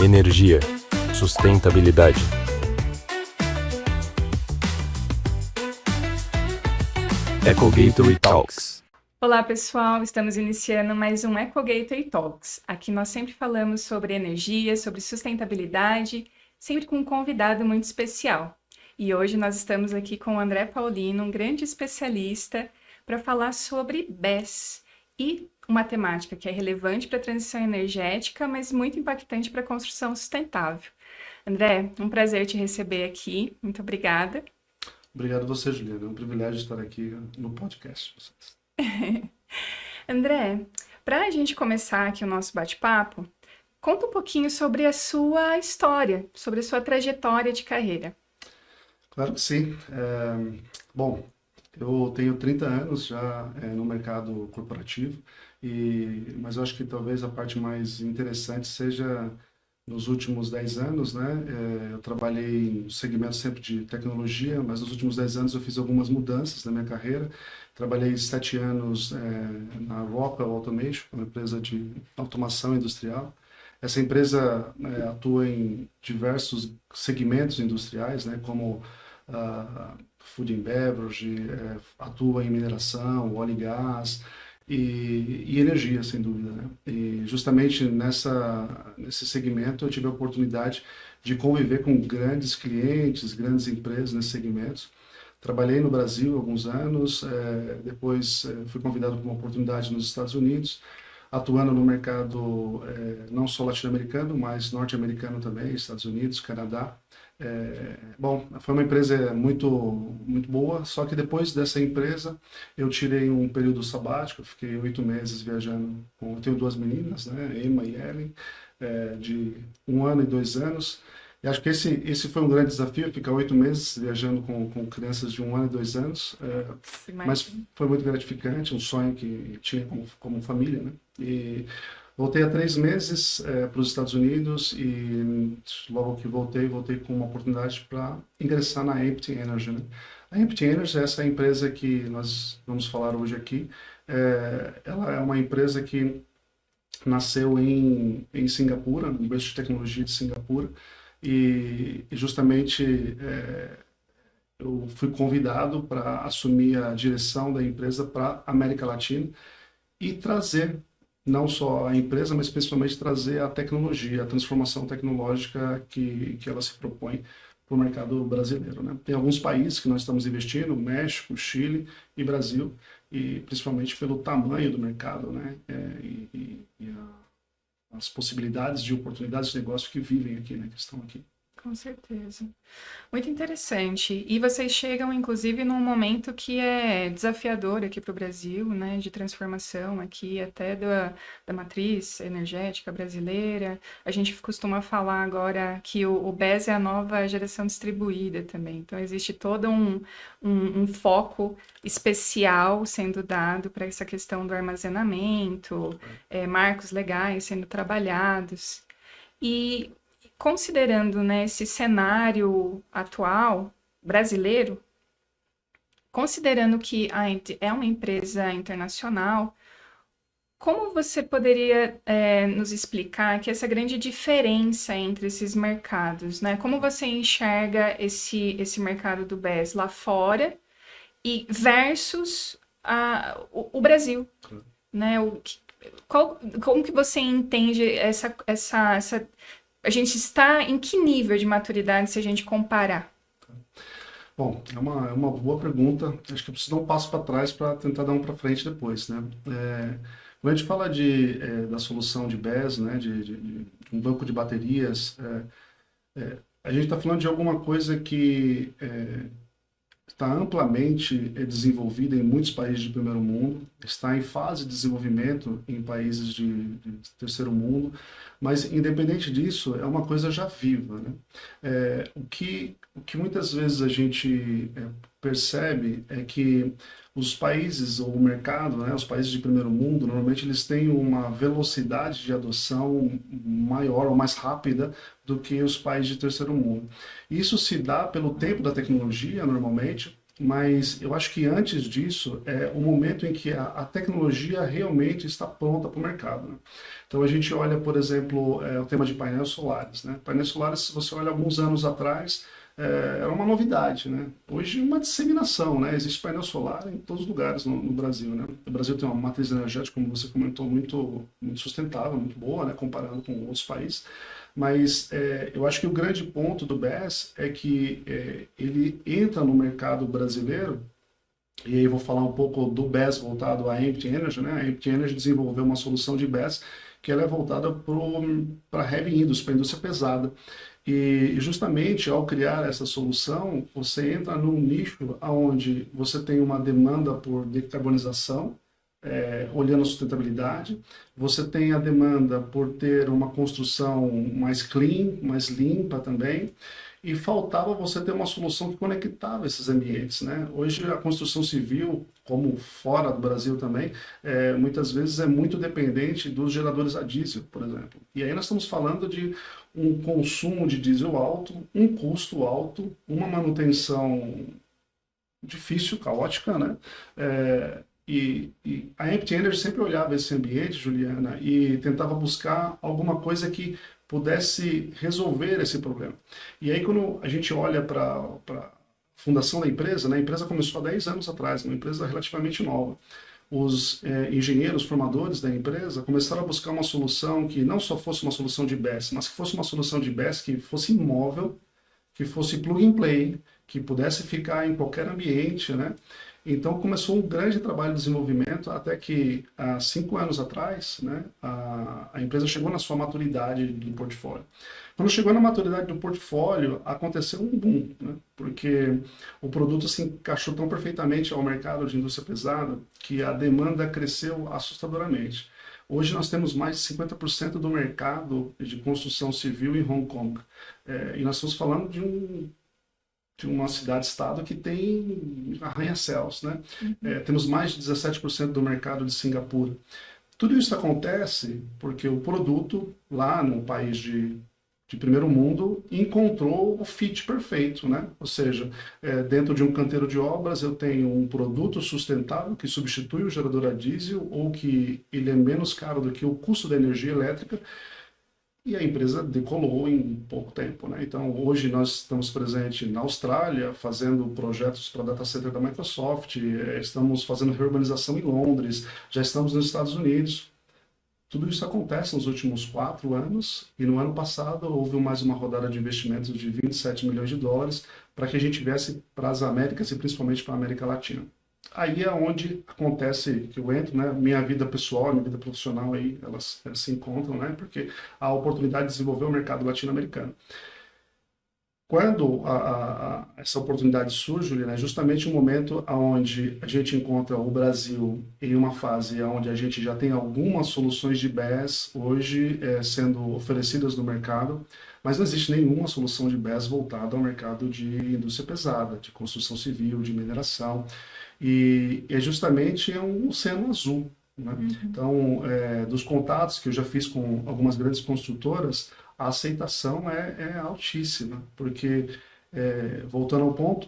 energia, sustentabilidade. EcoGateway Talks. Olá pessoal, estamos iniciando mais um EcoGateway Talks. Aqui nós sempre falamos sobre energia, sobre sustentabilidade, sempre com um convidado muito especial. E hoje nós estamos aqui com o André Paulino, um grande especialista, para falar sobre BESS e uma temática que é relevante para a transição energética, mas muito impactante para a construção sustentável. André, um prazer te receber aqui, muito obrigada. Obrigado a você, Juliana. É um privilégio estar aqui no podcast de vocês. André, para a gente começar aqui o nosso bate-papo, conta um pouquinho sobre a sua história, sobre a sua trajetória de carreira. Claro que sim. Bom, eu tenho 30 anos já no mercado corporativo, mas eu acho que talvez a parte mais interessante seja nos últimos 10 anos, né? Eu trabalhei no segmento sempre de tecnologia, mas nos últimos 10 anos eu fiz algumas mudanças na minha carreira. Trabalhei 7 anos na Rockwell Automation, uma empresa de automação industrial. Essa empresa atua em diversos segmentos industriais, né? Como food and beverage, atua em mineração, óleo e gás, e energia, sem dúvida, né? E justamente nesse segmento eu tive a oportunidade de conviver com grandes clientes, grandes empresas nesses segmentos. Trabalhei no Brasil há alguns anos, depois fui convidado para uma oportunidade nos Estados Unidos, atuando no mercado não só latino-americano, mas norte-americano também, Estados Unidos, Canadá. Bom, foi uma empresa muito, muito boa, só que depois dessa empresa eu tirei um período sabático, fiquei 8 meses viajando. Eu tenho 2 meninas, né, Emma e Ellen, de 1 ano e 2 anos. E acho que esse foi um grande desafio, ficar 8 meses viajando com crianças de 1 ano e 2 anos, mas foi muito gratificante, um sonho que tinha como família, né? E voltei há 3 meses para os Estados Unidos e logo que voltei com uma oportunidade para ingressar na Empty Energy, né? A Empty Energy é essa empresa que nós vamos falar hoje aqui. Ela é uma empresa que nasceu em Singapura, no berço de tecnologia de Singapura, e justamente eu fui convidado para assumir a direção da empresa para a América Latina e trazer não só a empresa, mas principalmente trazer a tecnologia, a transformação tecnológica que ela se propõe para o mercado brasileiro, né? Tem alguns países que nós estamos investindo, México, Chile e Brasil, e principalmente pelo tamanho do mercado, né? As possibilidades de oportunidades de negócio que vivem aqui, né? Que estão aqui. Com certeza. Muito interessante. E vocês chegam, inclusive, num momento que é desafiador aqui para o Brasil, né? De transformação aqui até da matriz energética brasileira. A gente costuma falar agora que o BES é a nova geração distribuída também. Então, existe todo um foco especial sendo dado para essa questão do armazenamento, marcos legais sendo trabalhados. E considerando, né, esse cenário atual brasileiro, considerando que a Empty é uma empresa internacional, como você poderia nos explicar que essa grande diferença entre esses mercados, né? Como você enxerga esse mercado do BES lá fora e versus o Brasil, né? Como que você entende essa a gente está em que nível de maturidade se a gente comparar? Bom, é uma boa pergunta. Acho que eu preciso dar um passo para trás para tentar dar um para frente depois, né? Quando a gente fala da solução de BES, né, de um banco de baterias, a gente está falando de alguma coisa que está amplamente desenvolvida em muitos países de primeiro mundo, está em fase de desenvolvimento em países de terceiro mundo, mas independente disso, é uma coisa já viva, né? O que muitas vezes a gente percebe é que os países ou o mercado, né, os países de primeiro mundo, normalmente eles têm uma velocidade de adoção maior ou mais rápida do que os países de terceiro mundo. Isso se dá pelo tempo da tecnologia, normalmente, mas eu acho que antes disso é o momento em que a tecnologia realmente está pronta para o mercado, né? Então a gente olha, por exemplo, o tema de painéis solares, né? Painéis solares, se você olha alguns anos atrás, era uma novidade, né? Hoje é uma disseminação, né? Existe painel solar em todos os lugares no Brasil, né? O Brasil tem uma matriz energética, como você comentou, muito sustentável, muito boa, né? Comparando com outros países. Mas eu acho que o grande ponto do BES é que ele entra no mercado brasileiro, e aí eu vou falar um pouco do BES voltado à Empty Energy, né? A Empty Energy desenvolveu uma solução de BES que ela é voltada para heavy industry, para a indústria pesada. E justamente ao criar essa solução, você entra num nicho onde você tem uma demanda por decarbonização, olhando a sustentabilidade, você tem a demanda por ter uma construção mais clean, mais limpa também, e faltava você ter uma solução que conectava esses ambientes, né? Hoje a construção civil, como fora do Brasil também, muitas vezes é muito dependente dos geradores a diesel, por exemplo. E aí nós estamos falando de um consumo de diesel alto, um custo alto, uma manutenção difícil, caótica, né? E a Empty Energy sempre olhava esse ambiente, Juliana, e tentava buscar alguma coisa que pudesse resolver esse problema. E aí, quando a gente olha para a fundação da empresa, né, a empresa começou há 10 anos atrás, uma empresa relativamente nova. Os engenheiros formadores da empresa começaram a buscar uma solução que não só fosse uma solução de BESS, mas que fosse uma solução de BESS que fosse imóvel, que fosse plug and play, que pudesse ficar em qualquer ambiente, né? Então começou um grande trabalho de desenvolvimento até que há 5 anos atrás, né, a empresa chegou na sua maturidade do portfólio. Quando chegou na maturidade do portfólio, aconteceu um boom, né, porque o produto se encaixou tão perfeitamente ao mercado de indústria pesada que a demanda cresceu assustadoramente. Hoje nós temos mais de 50% do mercado de construção civil em Hong Kong. E nós estamos falando de uma cidade-estado que tem arranha-céus, né? Temos mais de 17% do mercado de Singapura. Tudo isso acontece porque o produto, lá no país de primeiro mundo, encontrou o fit perfeito, né? Ou seja, dentro de um canteiro de obras eu tenho um produto sustentável que substitui o gerador a diesel ou que ele é menos caro do que o custo da energia elétrica. E a empresa decolou em pouco tempo, né? Então, hoje nós estamos presentes na Austrália, fazendo projetos para data center da Microsoft, estamos fazendo reurbanização em Londres, já estamos nos Estados Unidos. Tudo isso acontece nos últimos 4 anos, e no ano passado houve mais uma rodada de investimentos de 27 milhões de dólares para que a gente viesse para as Américas e principalmente para a América Latina. Aí é onde acontece que eu entro, né? Minha vida pessoal, minha vida profissional aí, elas se encontram, né? Porque há a oportunidade de desenvolver o mercado latino-americano. Quando essa oportunidade surge, né, é justamente o momento onde a gente encontra o Brasil em uma fase onde a gente já tem algumas soluções de BESS hoje sendo oferecidas no mercado, mas não existe nenhuma solução de BESS voltada ao mercado de indústria pesada, de construção civil, de mineração. E é justamente um oceano azul, né? Então, dos contatos que eu já fiz com algumas grandes construtoras, a aceitação é altíssima, porque, voltando ao ponto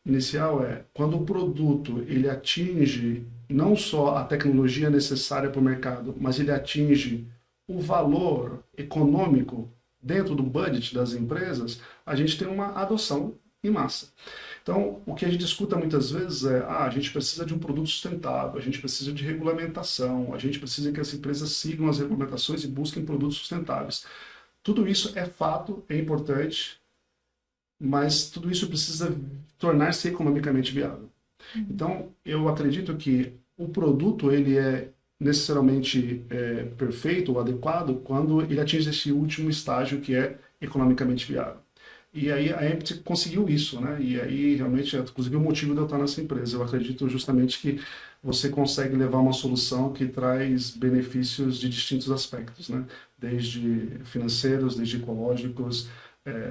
inicial, quando o produto ele atinge não só a tecnologia necessária para o mercado, mas ele atinge o valor econômico dentro do budget das empresas, a gente tem uma adoção em massa. Então, o que a gente escuta muitas vezes a gente precisa de um produto sustentável, a gente precisa de regulamentação, a gente precisa que as empresas sigam as regulamentações e busquem produtos sustentáveis. Tudo isso é fato, é importante, mas tudo isso precisa tornar-se economicamente viável. Então, eu acredito que o produto ele é necessariamente perfeito ou adequado quando ele atinge esse último estágio que é economicamente viável. E aí a Empty conseguiu isso, né? E aí realmente, inclusive o motivo de eu estar nessa empresa. Eu acredito justamente que você consegue levar uma solução que traz benefícios de distintos aspectos, né? Desde financeiros, desde ecológicos.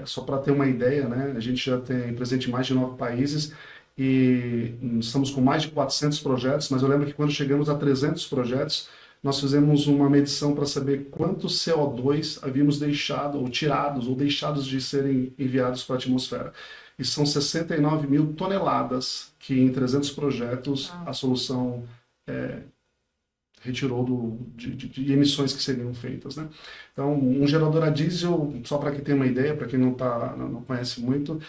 Só para ter uma ideia, né? A gente já tem presente em mais de 9 países e estamos com mais de 400 projetos, mas eu lembro que quando chegamos a 300 projetos, nós fizemos uma medição para saber quanto CO2 havíamos deixado, ou tirados, ou deixados de serem enviados para a atmosfera. e são 69 mil toneladas que em 300 projetos Uau. a solução retirou de emissões que seriam feitas, né? Então, um gerador a diesel, só para que tenha uma ideia, para quem não conhece muito,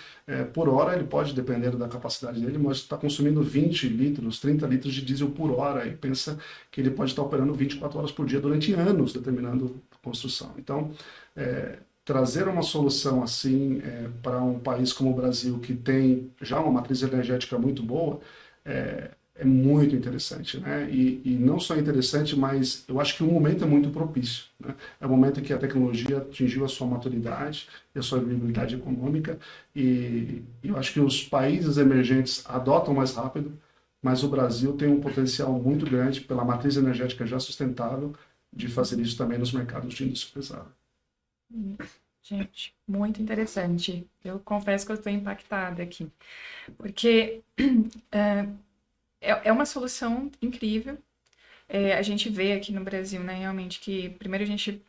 por hora ele pode, depender da capacidade dele, mas está consumindo 20 litros, 30 litros de diesel por hora, e pensa que ele pode estar operando 24 horas por dia durante anos, determinando a construção. Então, trazer uma solução assim para um país como o Brasil, que tem já uma matriz energética muito boa, é muito interessante, né? E não só interessante, mas eu acho que o momento é muito propício, né? É o momento que a tecnologia atingiu a sua maturidade e a sua viabilidade econômica, e eu acho que os países emergentes adotam mais rápido, mas o Brasil tem um potencial muito grande, pela matriz energética já sustentável, de fazer isso também nos mercados de indústria pesada. Gente, muito interessante. Eu confesso que eu estou impactada aqui, porque é uma solução incrível. A gente vê aqui no Brasil, né, realmente que primeiro a gente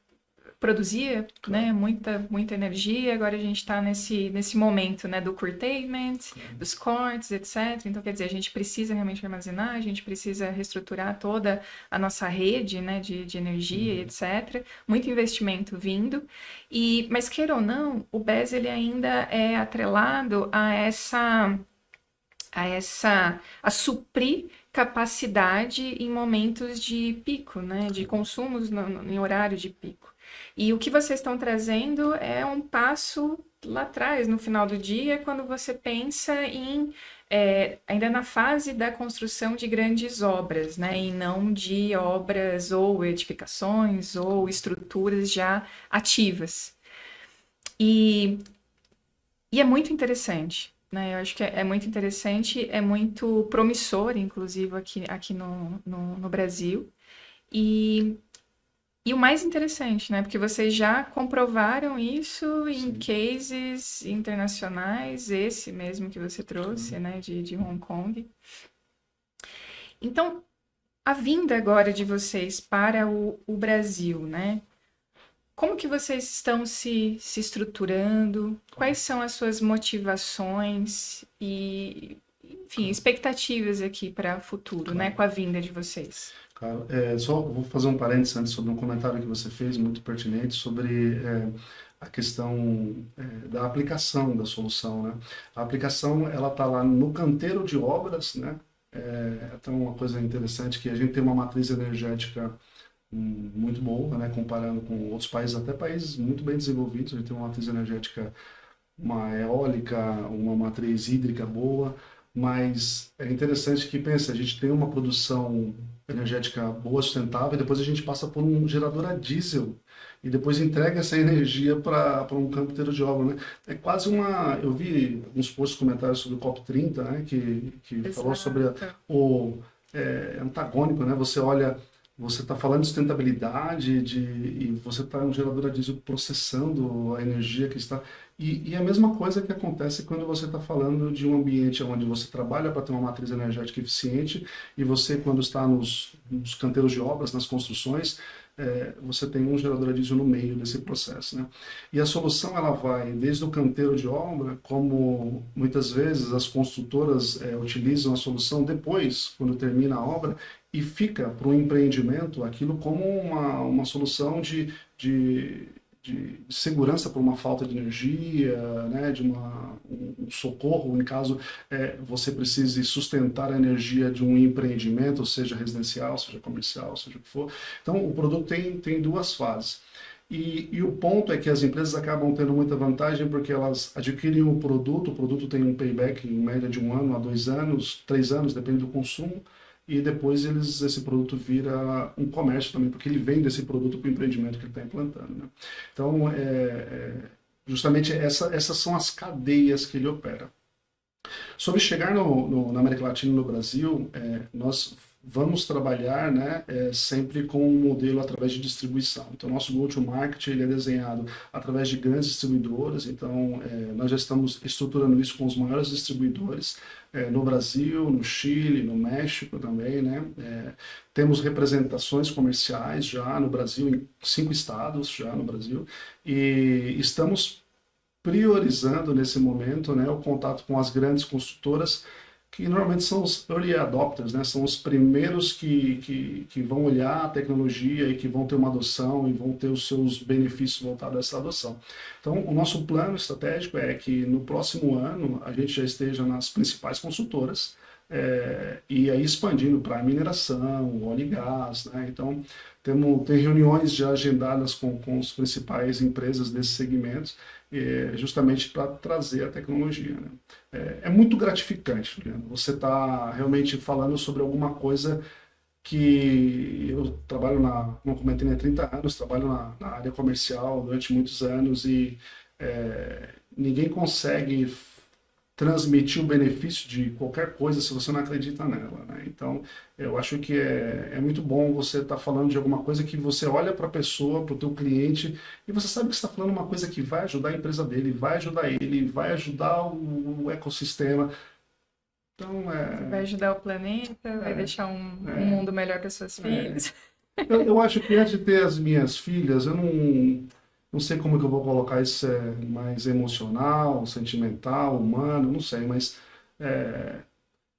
produzia, né, muita energia, agora a gente está nesse momento, né, do curtailment, dos cortes, etc. Então, quer dizer, a gente precisa realmente armazenar, a gente precisa reestruturar toda a nossa rede, né, de energia, etc. Muito investimento vindo, mas queira ou não, o BES ele ainda é atrelado a suprir capacidade em momentos de pico, né, de consumos em horário de pico. E o que vocês estão trazendo é um passo lá atrás, no final do dia, quando você pensa ainda na fase da construção de grandes obras, né, e não de obras ou edificações ou estruturas já ativas. E é muito interessante, né? Eu acho que é muito interessante, é muito promissor, inclusive, aqui no Brasil. E o mais interessante, né? Porque vocês já comprovaram isso em cases internacionais, esse mesmo que você trouxe, né? De Hong Kong. Então, a vinda agora de vocês para o Brasil, né? Como que vocês estão se estruturando? Quais são as suas motivações e, enfim, expectativas aqui para o futuro, né? Com a vinda de vocês? Claro, só vou fazer um parênteses antes sobre um comentário que você fez, muito pertinente, sobre a questão da aplicação da solução, né? A aplicação, ela está lá no canteiro de obras, né? Então, uma coisa interessante que a gente tem uma matriz energética muito boa, né? Comparando com outros países, até países muito bem desenvolvidos, a gente tem uma matriz energética, uma eólica, uma matriz hídrica boa, mas é interessante que, pensa, a gente tem uma produção energética boa, sustentável, e depois a gente passa por um gerador a diesel, e depois entrega essa energia para um campo inteiro de obra, né? É quase uma... Eu vi alguns posts, comentários sobre o COP30, né? Que falou sobre o antagônico, né? Você olha... Você está falando de sustentabilidade e você está um gerador a diesel processando a energia que está... E a mesma coisa que acontece quando você está falando de um ambiente onde você trabalha para ter uma matriz energética eficiente, e você, quando está nos canteiros de obras, nas construções, você tem um gerador a diesel no meio desse processo, né? E a solução, ela vai desde o canteiro de obra, como muitas vezes as construtoras utilizam a solução depois, quando termina a obra, e fica para o empreendimento aquilo como uma solução de segurança por uma falta de energia, né, de um socorro, em caso você precise sustentar a energia de um empreendimento, seja residencial, seja comercial, seja o que for. Então, o produto tem duas fases. E o ponto é que as empresas acabam tendo muita vantagem porque elas adquirem o produto tem um payback em média de 1 ano a 2 anos, 3 anos, depende do consumo, e depois esse produto vira um comércio também, porque ele vende esse produto para o empreendimento que ele está implantando, né? Então, justamente essas são as cadeias que ele opera. Sobre chegar na América Latina e no Brasil, nós vamos trabalhar, né, sempre com um modelo através de distribuição. Então, nosso go-to-market ele é desenhado através de grandes distribuidoras. Então, nós já estamos estruturando isso com os maiores distribuidores no Brasil, no Chile, no México também, né? Temos representações comerciais já no Brasil, em 5 estados já no Brasil, e estamos priorizando nesse momento, né, o contato com as grandes construtoras, que normalmente são os early adopters, né? São os primeiros que vão olhar a tecnologia e que vão ter uma adoção e vão ter os seus benefícios voltados a essa adoção. Então, o nosso plano estratégico é que no próximo ano a gente já esteja nas principais consultoras, e aí expandindo para mineração, óleo e gás, né? Então, tem reuniões já agendadas com as principais empresas desses segmentos, justamente para trazer a tecnologia, né? É muito gratificante, Juliano. Você está realmente falando sobre alguma coisa que eu trabalho não comentei, há 30 anos, trabalho na área comercial durante muitos anos e ninguém consegue transmitir o benefício de qualquer coisa se você não acredita nela, né? Então, eu acho que é muito bom você estar falando de alguma coisa que você olha para a pessoa, para o teu cliente, e você sabe que você está falando uma coisa que vai ajudar a empresa dele, vai ajudar ele, vai ajudar o ecossistema. Então, Vai ajudar o planeta, vai deixar um mundo melhor para suas filhas. eu acho que antes de ter as minhas filhas, eu não sei como que eu vou colocar isso, mais emocional, sentimental, humano, não sei, mas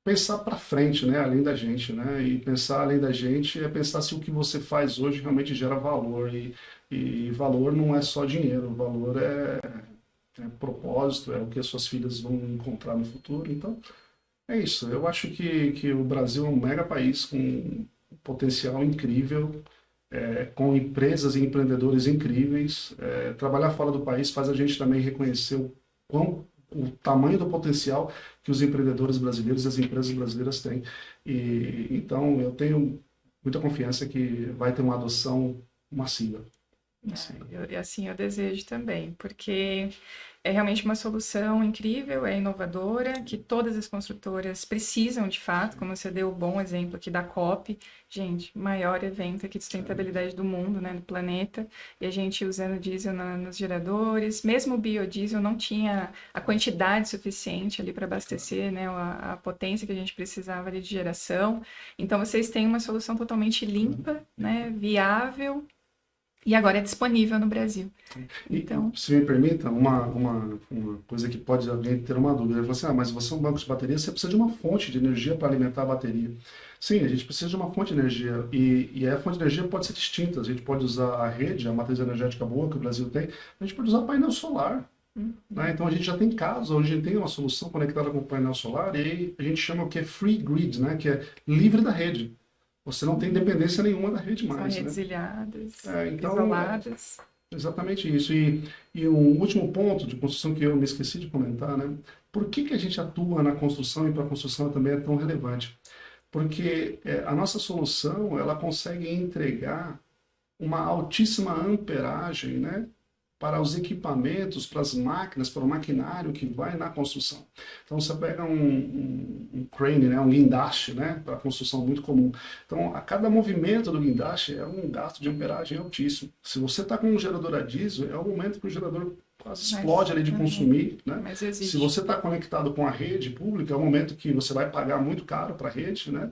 pensar para frente, né, além da gente, né, e pensar além da gente é pensar se o que você faz hoje realmente gera valor, e valor não é só dinheiro, valor é propósito, é o que as suas filhas vão encontrar no futuro, então é isso. Eu acho que o Brasil é um mega país com um potencial incrível, com empresas e empreendedores incríveis. Trabalhar fora do país faz a gente também reconhecer o tamanho do potencial que os empreendedores brasileiros e as empresas brasileiras têm. E então eu tenho muita confiança que vai ter uma adoção massiva. Eu desejo também, porque é realmente uma solução incrível, é inovadora, que todas as construtoras precisam de fato, como você deu o bom exemplo aqui da COP, gente, maior evento aqui de sustentabilidade do mundo, né, do planeta, e a gente usando diesel nos geradores, mesmo o biodiesel não tinha a quantidade suficiente ali para abastecer, né, a potência que a gente precisava ali de geração, então vocês têm uma solução totalmente limpa, né, viável, e agora é disponível no Brasil. Então, E, se me permita, uma coisa que pode alguém ter uma dúvida. Ele fala assim, mas você é um banco de bateria, você precisa de uma fonte de energia para alimentar a bateria. Sim, a gente precisa de uma fonte de energia. E a fonte de energia pode ser distinta. A gente pode usar a rede, a matriz energética boa que o Brasil tem. A gente pode usar painel solar. Né? Então a gente já tem casos onde a gente tem uma solução conectada com o painel solar e aí a gente chama o que é free grid, né? Que é livre da rede. Você não tem dependência nenhuma da rede são mais, redes né? ilhadas, Então, isoladas. exatamente isso. E um último ponto de construção que eu me esqueci de comentar, né? Por que a gente atua na construção e para a construção também é tão relevante? Porque a nossa solução, ela consegue entregar uma altíssima amperagem, né? Para os equipamentos, para as máquinas, para o maquinário que vai na construção. Então você pega um crane, né, um guindaste, né, para construção muito comum. Então a cada movimento do guindaste é um gasto de amperagem altíssimo. Se você está com um gerador a diesel, é o momento que o gerador quase explode ali de consumir, né? Mas Se existe. você está conectado com a rede pública, é o momento que você vai pagar muito caro para a rede, né?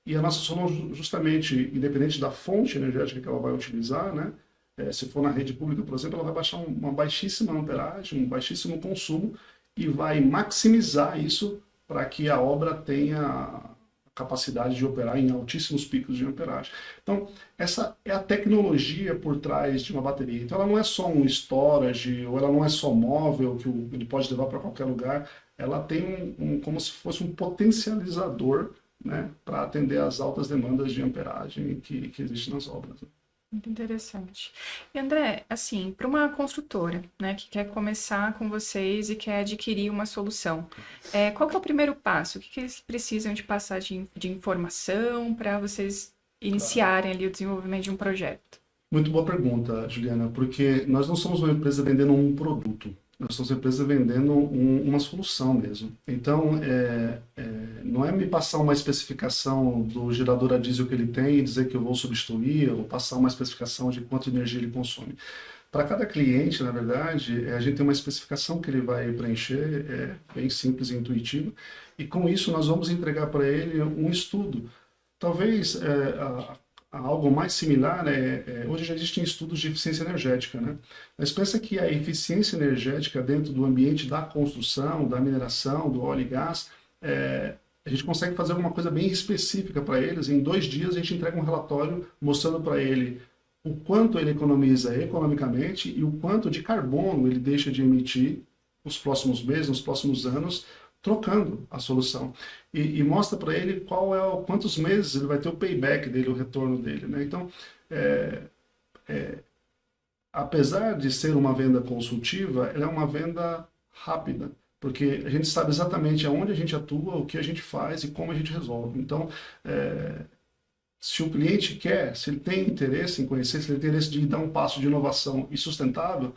E a nossa solução, justamente, independente da fonte energética que ela vai utilizar, né? Se for na rede pública, por exemplo, ela vai baixar uma baixíssima amperagem, um baixíssimo consumo e vai maximizar isso para que a obra tenha a capacidade de operar em altíssimos picos de amperagem. Então, essa é a tecnologia por trás de uma bateria. Então, ela não é só um storage, ou ela não é só móvel, que ele pode levar para qualquer lugar. Ela tem como se fosse um potencializador, né, para atender às altas demandas de amperagem que existem nas obras. Muito interessante. E André, assim, para uma construtora, né, que quer começar com vocês e quer adquirir uma solução, qual que é o primeiro passo? O que eles precisam de passar de informação para vocês iniciarem ali o desenvolvimento de um projeto? Muito boa pergunta, Juliana, porque nós não somos uma empresa vendendo um produto, nós somos uma empresa vendendo uma solução mesmo. Então, não é me passar uma especificação do gerador a diesel que ele tem e dizer que eu vou substituir, ou passar uma especificação de quanto energia ele consome. Para cada cliente, na verdade, a gente tem uma especificação que ele vai preencher, bem simples e intuitivo, e com isso nós vamos entregar para ele um estudo. Talvez algo mais similar, hoje já existem estudos de eficiência energética, né? Mas pensa que a eficiência energética dentro do ambiente da construção, da mineração, do óleo e gás, a gente consegue fazer alguma coisa bem específica para eles. Em 2 dias a gente entrega um relatório mostrando para ele o quanto ele economiza economicamente e o quanto de carbono ele deixa de emitir nos próximos meses, nos próximos anos, trocando a solução. E mostra para ele quantos meses ele vai ter o payback dele, o retorno dele, né? Então, apesar de ser uma venda consultiva, ela é uma venda rápida, porque a gente sabe exatamente aonde a gente atua, o que a gente faz e como a gente resolve. Então, se o cliente quer, se ele tem interesse em conhecer, se ele tem interesse de dar um passo de inovação e sustentável,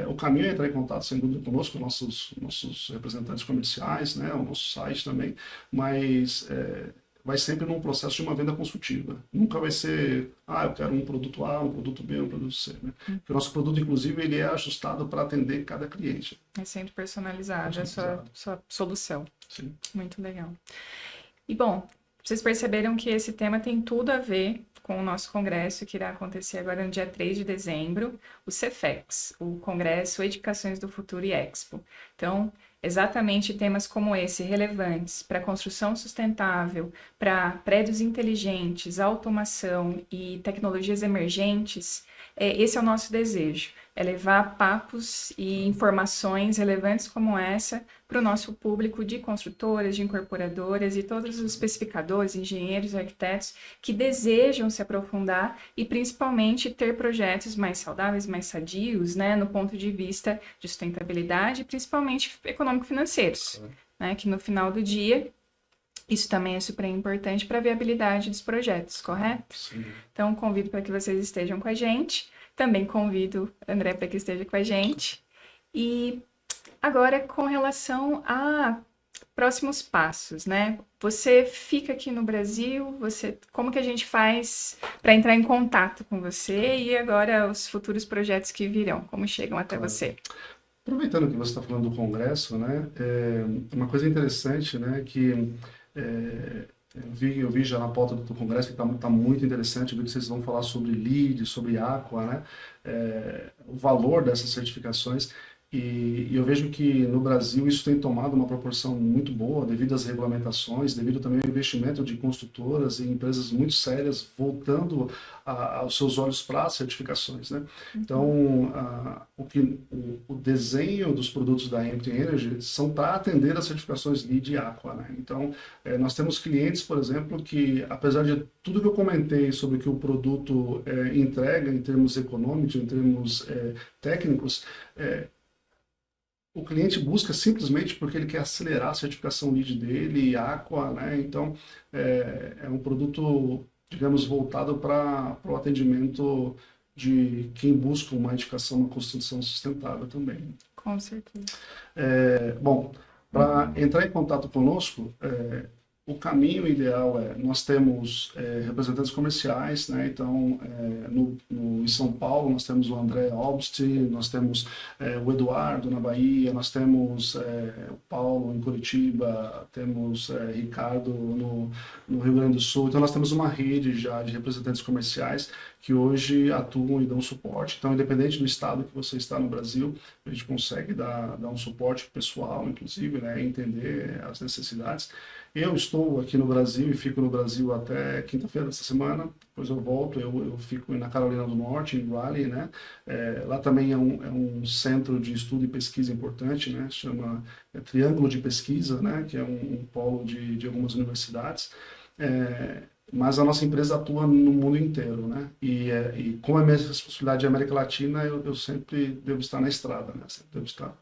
o caminho é entrar em contato, sem dúvida, conosco, nossos representantes comerciais, né, o nosso site também, mas vai sempre num processo de uma venda consultiva. Nunca vai ser, eu quero um produto A, um produto B, um produto C. Né? Porque o nosso produto, inclusive, ele é ajustado para atender cada cliente. É sempre personalizado, a sua solução. Sim. Muito legal. E, bom, vocês perceberam que esse tema tem tudo a ver com o nosso congresso, que irá acontecer agora no dia 3 de dezembro, o CEFEX, o Congresso Edificações do Futuro e Expo. Então, exatamente temas como esse, relevantes para construção sustentável, para prédios inteligentes, automação e tecnologias emergentes, esse é o nosso desejo, é levar papos e informações relevantes como essa para o nosso público de construtoras, de incorporadoras e todos os especificadores, engenheiros e arquitetos que desejam se aprofundar e principalmente ter projetos mais saudáveis, mais sadios, né, no ponto de vista de sustentabilidade, principalmente econômico-financeiros, né, que no final do dia isso também é super importante para a viabilidade dos projetos, correto? Sim. Então, convido para que vocês estejam com a gente. Também convido o André para que esteja com a gente. E agora, com relação a próximos passos, né? Você fica aqui no Brasil, como que a gente faz para entrar em contato com você e agora os futuros projetos que virão, como chegam até você? Aproveitando que você está falando do Congresso, né? Uma coisa interessante, né? Que eu vi já na pauta do Congresso que está muito interessante, eu vi que vocês vão falar sobre LEED, sobre Aqua, né? O valor dessas certificações. E eu vejo que no Brasil isso tem tomado uma proporção muito boa devido às regulamentações, devido também ao investimento de construtoras e empresas muito sérias voltando aos seus olhos para as certificações, né? Então, o desenho dos produtos da Empty Energy são para atender as certificações LEED e Aqua, né? Então, nós temos clientes, por exemplo, que apesar de tudo que eu comentei sobre o que o produto entrega em termos econômicos, em termos técnicos, o cliente busca simplesmente porque ele quer acelerar a certificação LEED dele, Aqua, né? Então, é um produto, digamos, voltado para o atendimento de quem busca uma edificação, uma construção sustentável também. Com certeza. Bom, para entrar em contato conosco, o caminho ideal nós temos representantes comerciais, né? Então, em São Paulo nós temos o André Albst, nós temos o Eduardo na Bahia, nós temos o Paulo em Curitiba, temos Ricardo no Rio Grande do Sul. Então, nós temos uma rede já de representantes comerciais que hoje atuam e dão suporte. Então, independente do estado que você está no Brasil, a gente consegue dar um suporte pessoal, inclusive, né? Entender as necessidades. Eu estou aqui no Brasil e fico no Brasil até quinta-feira dessa semana, depois eu volto, eu fico na Carolina do Norte, em Raleigh, né? Lá também é um centro de estudo e pesquisa importante, né? Chama Triângulo de Pesquisa, né? Que é um polo de algumas universidades. Mas a nossa empresa atua no mundo inteiro, né? E como é minha responsabilidade de América Latina, eu sempre devo estar na estrada, né? Sempre devo estar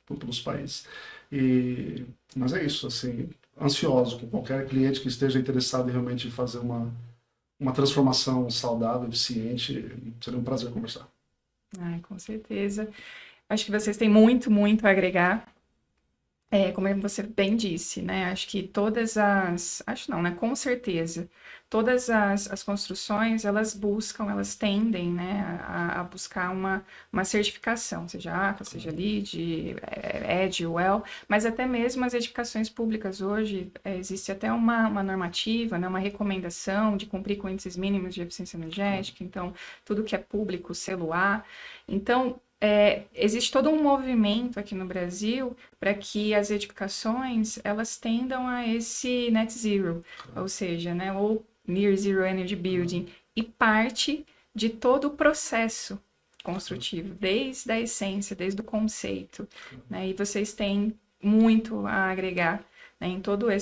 pelos países. Mas é isso, assim, ansioso com qualquer cliente que esteja interessado em realmente fazer uma transformação saudável, eficiente, seria um prazer conversar. Com certeza. Acho que vocês têm muito, muito a agregar. Como você bem disse, né? Acho que acho não, né? Com certeza, todas as construções, elas buscam, elas tendem, né? A buscar uma certificação, seja AQUA, seja LEED, EDGE, WELL, mas até mesmo as edificações públicas hoje, existe até uma normativa, né? Uma recomendação de cumprir com índices mínimos de eficiência energética, então, tudo que é público, selo A. Então, existe todo um movimento aqui no Brasil para que as edificações elas tendam a esse net zero, ou seja, né, ou near zero energy building, e parte de todo o processo construtivo, desde a essência, desde o conceito, né, e vocês têm muito a agregar, né, em toda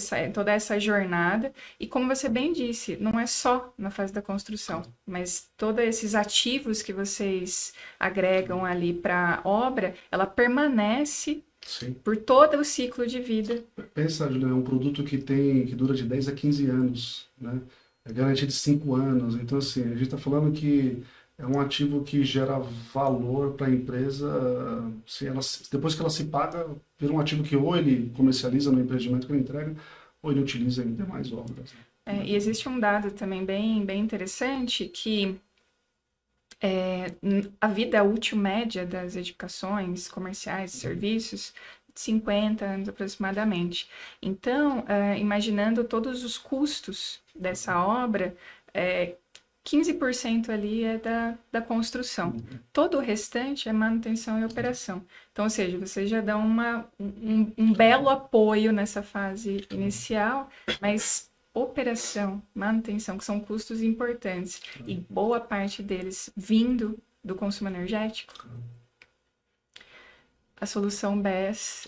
essa jornada, e como você bem disse, não é só na fase da construção, mas todos esses ativos que vocês agregam ali para a obra, ela permanece Sim. por todo o ciclo de vida. Pensa, Juliana, é um produto que dura de 10 a 15 anos, né? É garantia de 5 anos. Então, assim, a gente está falando que é um ativo que gera valor para a empresa. Se ela, depois que ela se paga, vira um ativo que ou ele comercializa no empreendimento que ele entrega, ou ele utiliza em demais obras, né? E existe um dado também bem interessante que a vida útil média das edificações comerciais e serviços, 50 anos aproximadamente. Então, imaginando todos os custos dessa obra, 15% ali é da construção. Todo o restante é manutenção e operação. Então, ou seja, vocês já dão um belo apoio nessa fase inicial, mas operação, manutenção, que são custos importantes, e boa parte deles vindo do consumo energético, a solução BES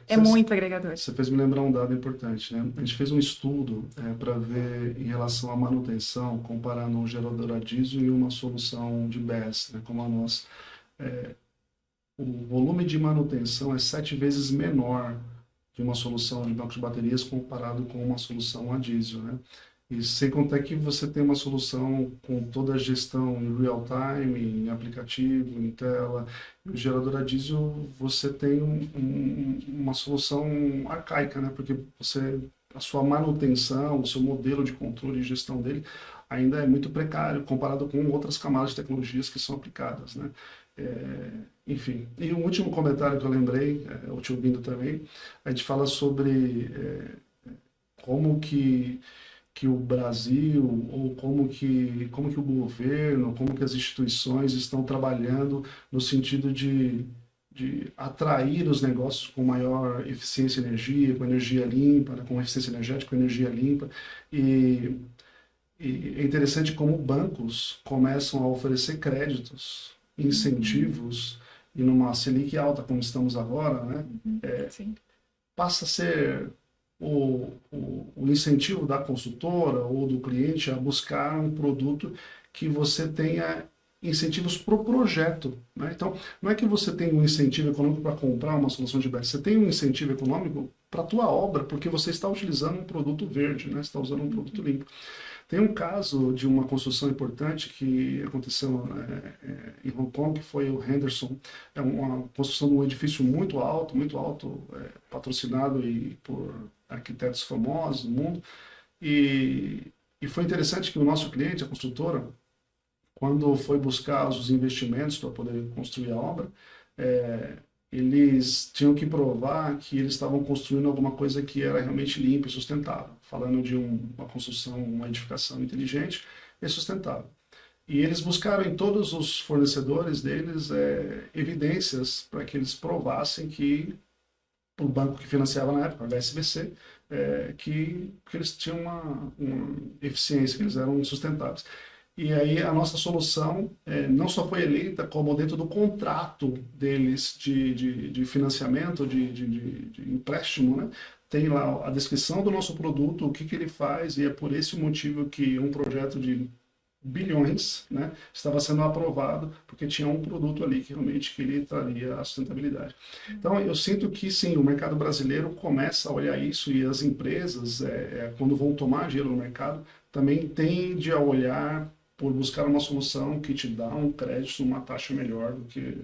é muito agregadora. Você fez me lembrar um dado importante, né? A gente fez um estudo para ver em relação à manutenção, comparando um gerador a diesel e uma solução de BESS, né, como a nossa. O volume de manutenção é 7 vezes menor que uma solução de banco de baterias comparado com uma solução a diesel, né? E sem contar que você tem uma solução com toda a gestão em real time, em aplicativo, em tela. E o gerador a diesel, você tem uma solução arcaica, né? Porque a sua manutenção, o seu modelo de controle e gestão dele ainda é muito precário comparado com outras camadas de tecnologias que são aplicadas, né? Enfim, e um último comentário que eu lembrei, eu te ouvindo também, a gente fala sobre como que o Brasil, ou como que o governo, como que as instituições estão trabalhando no sentido de atrair os negócios com maior eficiência de energia, com energia limpa, né, com eficiência energética, com energia limpa. E, e é interessante como bancos começam a oferecer créditos, incentivos, e numa Selic alta, como estamos agora, né, Sim. passa a ser o incentivo da consultora ou do cliente a buscar um produto que você tenha incentivos para o projeto, né? Então, não é que você tem um incentivo econômico para comprar uma solução de BESS, você tem um incentivo econômico para a tua obra, porque você está utilizando um produto verde, né? Você está usando um produto limpo. Tem um caso de uma construção importante que aconteceu em Hong Kong, que foi o Henderson. É uma construção de um edifício muito alto, patrocinado por arquitetos famosos do mundo. E foi interessante que o nosso cliente, a construtora, quando foi buscar os investimentos para poder construir a obra, eles tinham que provar que eles estavam construindo alguma coisa que era realmente limpa e sustentável, falando de uma construção, uma edificação inteligente e sustentável. E eles buscaram em todos os fornecedores deles evidências para que eles provassem que o banco que financiava na época, o HSBC, que eles tinham uma eficiência, que eles eram sustentáveis. E aí a nossa solução não só foi eleita, como dentro do contrato deles de financiamento, de empréstimo, né? Tem lá a descrição do nosso produto, o que ele faz, e é por esse motivo que um projeto de bilhões, né, estava sendo aprovado, porque tinha um produto ali que realmente que ele traria a sustentabilidade. Então, eu sinto que, sim, o mercado brasileiro começa a olhar isso, e as empresas, quando vão tomar dinheiro no mercado, também tende a olhar por buscar uma solução que te dá um crédito, uma taxa melhor do que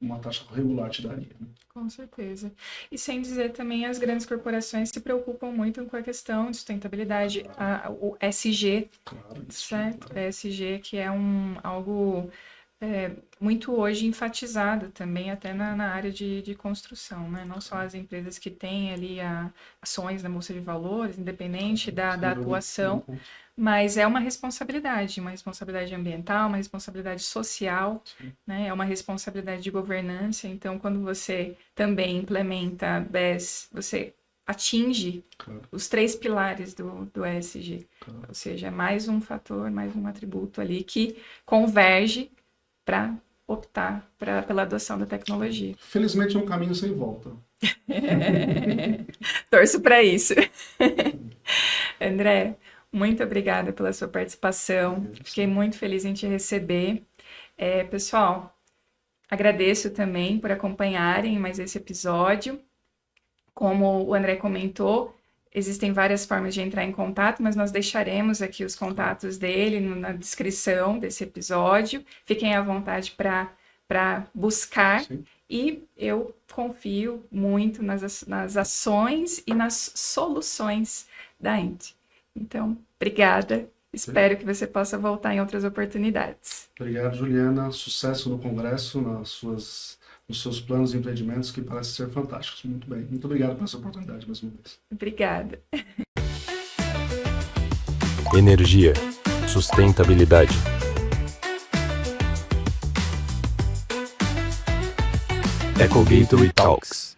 uma taxa regular te daria, né? Com certeza. E sem dizer também, as grandes corporações se preocupam muito com a questão de sustentabilidade, o SG, Claro, isso, certo? claro. ESG, que é algo muito hoje enfatizado também até na área de construção, né? Não só as empresas que têm ali ações na Bolsa de Valores, independente da Sem dúvida atuação, nenhuma. mas é uma responsabilidade ambiental, uma responsabilidade social, Sim, né? É uma responsabilidade de governança. Então, quando você também implementa BES, você atinge claro, os 3 pilares do ESG. claro. Ou seja, é mais um fator, mais um atributo ali que converge para optar pela adoção da tecnologia. Felizmente é um caminho sem volta. Torço para isso. André, muito obrigada pela sua participação. Fiquei muito feliz em te receber. Pessoal, agradeço também por acompanharem mais esse episódio. Como o André comentou, existem várias formas de entrar em contato, mas nós deixaremos aqui os contatos dele na descrição desse episódio. Fiquem à vontade para buscar. Sim. E eu confio muito nas ações e nas soluções da Int. Então, obrigada. Espero que você possa voltar em outras oportunidades. Obrigado, Juliana. Sucesso no Congresso, nos seus planos e empreendimentos, que parecem ser fantásticos. Muito bem. Muito obrigado por essa oportunidade mais uma vez. Obrigada. Energia. Sustentabilidade. Eco Gateway Talks.